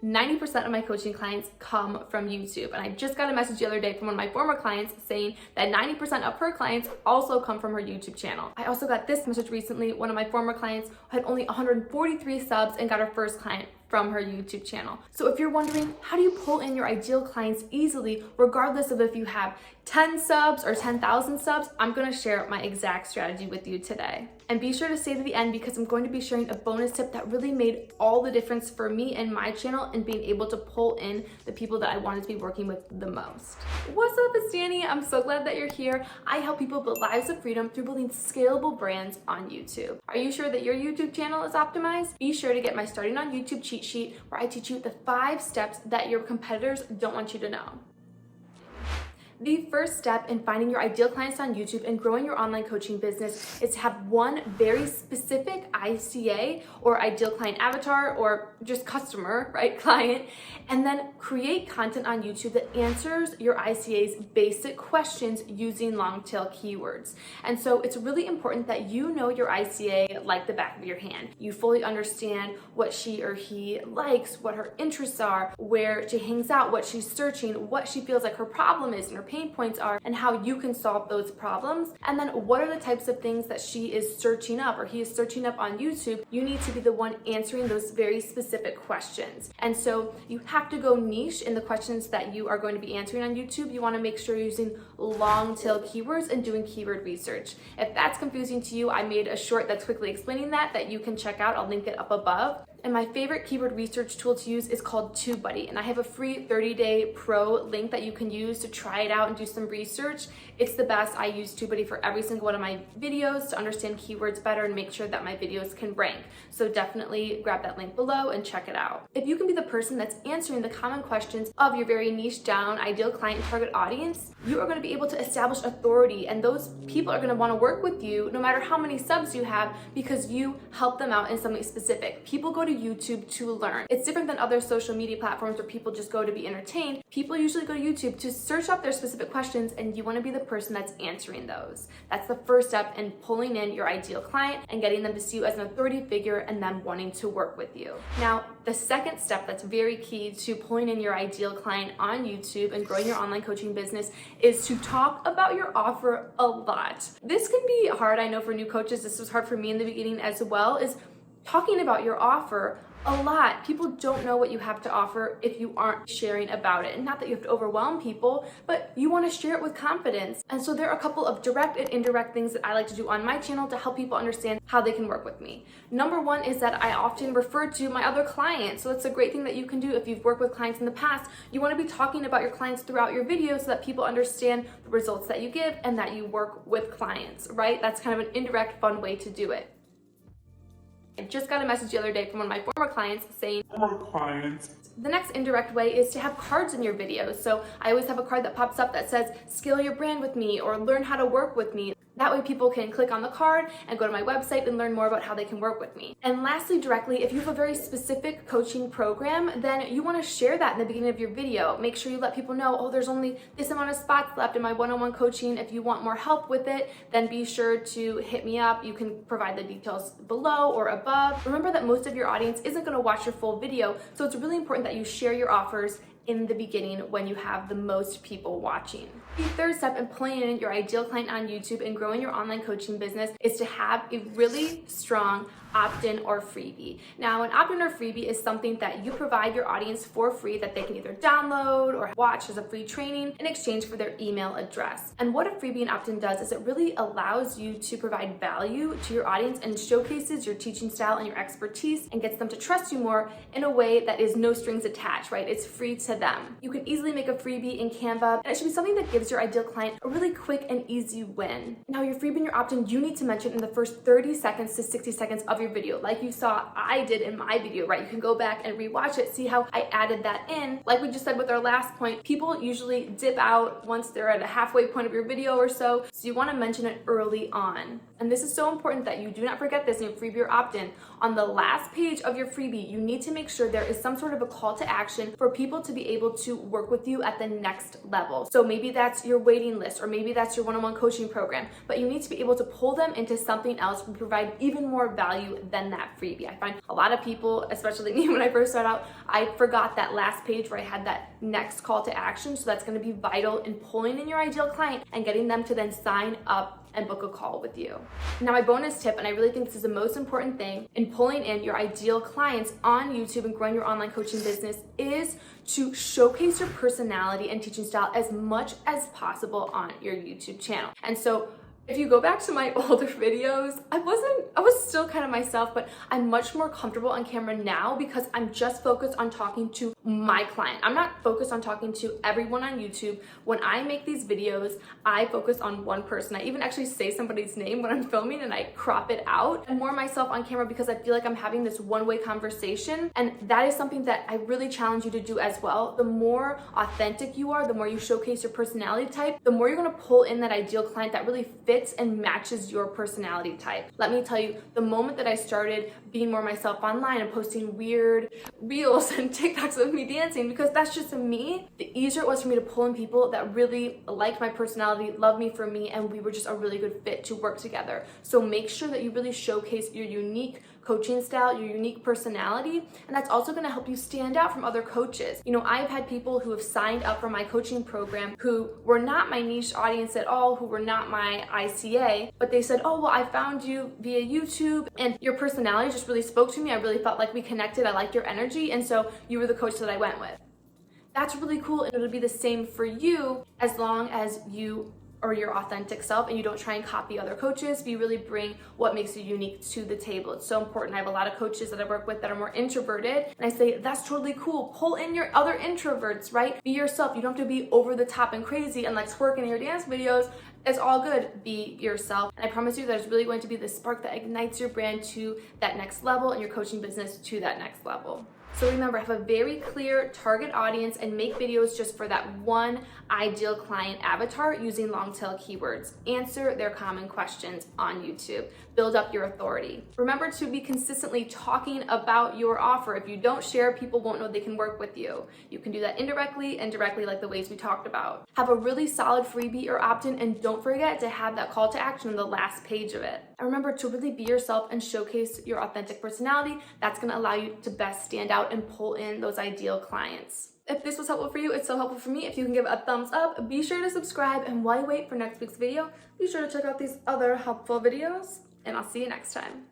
90% of my coaching clients come from YouTube. And I just got a message the other day from one of my former clients saying that 90% of her clients also come from her YouTube channel. I also got this message recently. One of my former clients had only 143 subs and got her first client from her YouTube channel. So if you're wondering, how do you pull in your ideal clients easily, regardless of if you have 10 subs or 10,000 subs, I'm gonna share my exact strategy with you today. And be sure to stay to the end because I'm going to be sharing a bonus tip that really made all the difference for me and my channel and being able to pull in the people that I wanted to be working with the most. What's up, it's Danie. I'm so glad that you're here. I help people build lives of freedom through building scalable brands on YouTube. Are you sure that your YouTube channel is optimized? Be sure to get my Starting on YouTube cheat sheet where I teach you the 5 steps that your competitors don't want you to know. The first step in finding your ideal clients on YouTube and growing your online coaching business is to have one very specific ICA or ideal client avatar or just customer, right, client, and then create content on YouTube that answers your ICA's basic questions using long tail keywords. And so it's really important that you know your ICA like the back of your hand. You fully understand what she or he likes, what her interests are, where she hangs out, what she's searching, what she feels like her problem is and her pain points are, and how you can solve those problems. And then what are the types of things that she is searching up or he is searching up on YouTube. You need to be the one answering those very specific questions. And so you have to go niche in the questions that you are going to be answering on YouTube. You want to make sure you're using long tail keywords and doing keyword research. If that's confusing to you, I made a short that's quickly explaining that you can check out. I'll link it up above. And my favorite keyword research tool to use is called TubeBuddy. And I have a free 30-day pro link that you can use to try it out and do some research. It's the best. I use TubeBuddy for every single one of my videos to understand keywords better and make sure that my videos can rank. So definitely grab that link below and check it out. If you can be the person that's answering the common questions of your very niche down ideal client target audience, you are going to be able to establish authority, and those people are going to want to work with you no matter how many subs you have because you help them out in something specific. People go to YouTube to learn. It's different than other social media platforms where people just go to be entertained. People usually go to YouTube to search up their specific questions, and you want to be the person that's answering those. That's the first step in pulling in your ideal client and getting them to see you as an authority figure and them wanting to work with you. Now, the second step that's very key to pulling in your ideal client on YouTube and growing your online coaching business is to talk about your offer a lot. This can be hard, I know, for new coaches. This was hard for me in the beginning as well, is talking about your offer a lot. People don't know what you have to offer if you aren't sharing about it. And not that you have to overwhelm people, but you want to share it with confidence. And so there are a couple of direct and indirect things that I like to do on my channel to help people understand how they can work with me. Number one is that I often refer to my other clients. So it's a great thing that you can do if you've worked with clients in the past. You want to be talking about your clients throughout your videos so that people understand the results that you give and that you work with clients, right? That's kind of an indirect, fun way to do it. I just got a message the other day from one of my former clients saying, the next indirect way is to have cards in your videos. So I always have a card that pops up that says, scale your brand with me or learn how to work with me. That way people can click on the card and go to my website and learn more about how they can work with me. And lastly, directly, if you have a very specific coaching program, then you want to share that in the beginning of your video. Make sure you let people know, oh, there's only this amount of spots left in my one-on-one coaching. If you want more help with it, then be sure to hit me up. You can provide the details below or above. Remember that most of your audience isn't going to watch your full video, so it's really important that you share your offers in the beginning when you have the most people watching. The third step in pulling in your ideal client on YouTube and growing your online coaching business is to have a really strong opt-in or freebie. Now, an opt-in or freebie is something that you provide your audience for free that they can either download or watch as a free training in exchange for their email address. And what a freebie and opt-in does is it really allows you to provide value to your audience and showcases your teaching style and your expertise and gets them to trust you more in a way that is no strings attached, right? It's free to them. You can easily make a freebie in Canva, and it should be something that gives your ideal client a really quick and easy win. Now, your freebie and your opt-in, you need to mention in the first 30 seconds to 60 seconds of your video, like you saw I did in my video, right? You can go back and rewatch it, see how I added that in. Like we just said with our last point, people usually dip out once they're at a halfway point of your video or so you want to mention it early on. And this is so important that you do not forget this in your freebie or opt-in. On the last page of your freebie, you need to make sure there is some sort of a call to action for people to be able to work with you at the next level. So maybe that's your waiting list, or maybe that's your one-on-one coaching program, but you need to be able to pull them into something else and provide even more value value than that freebie. I find a lot of people, especially me when I first started out, I forgot that last page where I had that next call to action. So that's going to be vital in pulling in your ideal client and getting them to then sign up and book a call with you. Now, my bonus tip, and I really think this is the most important thing in pulling in your ideal clients on YouTube and growing your online coaching business, is to showcase your personality and teaching style as much as possible on your YouTube channel. And so if you go back to my older videos, I was still kind of myself, but I'm much more comfortable on camera now because I'm just focused on talking to my client. I'm not focused on talking to everyone on YouTube. When I make these videos, I focus on one person. I even actually say somebody's name when I'm filming and I crop it out. I'm more myself on camera because I feel like I'm having this one-way conversation. And that is something that I really challenge you to do as well. The more authentic you are, the more you showcase your personality type, the more you're gonna pull in that ideal client that really fits and matches your personality type. Let me tell you, the moment that I started being more myself online and posting weird reels and TikToks of me dancing, because that's just me, the easier it was for me to pull in people that really liked my personality, loved me for me, and we were just a really good fit to work together. So make sure that you really showcase your unique coaching style, your unique personality, and that's also going to help you stand out from other coaches. You know, I've had people who have signed up for my coaching program who were not my niche audience at all, who were not my ICA, but they said, oh, well, I found you via YouTube and your personality just really spoke to me. I really felt like we connected. I liked your energy, and so you were the coach that I went with. That's really cool, and it'll be the same for you as long as you or your authentic self and you don't try and copy other coaches, but you really bring what makes you unique to the table. It's so important. I have a lot of coaches that I work with that are more introverted, and I say, that's totally cool. Pull in your other introverts, right? Be yourself. You don't have to be over the top and crazy and like twerking in your dance videos. It's all good. Be yourself. And I promise you there's really going to be the spark that ignites your brand to that next level and your coaching business to that next level. So remember, have a very clear target audience and make videos just for that one ideal client avatar using long tail keywords. Answer their common questions on YouTube. Build up your authority. Remember to be consistently talking about your offer. If you don't share, people won't know they can work with you. You can do that indirectly and directly, like the ways we talked about. Have a really solid freebie or opt-in, and don't forget to have that call to action on the last page of it. And remember to really be yourself and showcase your authentic personality. That's going to allow you to best stand out and pull in those ideal clients. If this was helpful for you, it's so helpful for me. If you can give a thumbs up, be sure to subscribe, and while you wait for next week's video, be sure to check out these other helpful videos, and I'll see you next time.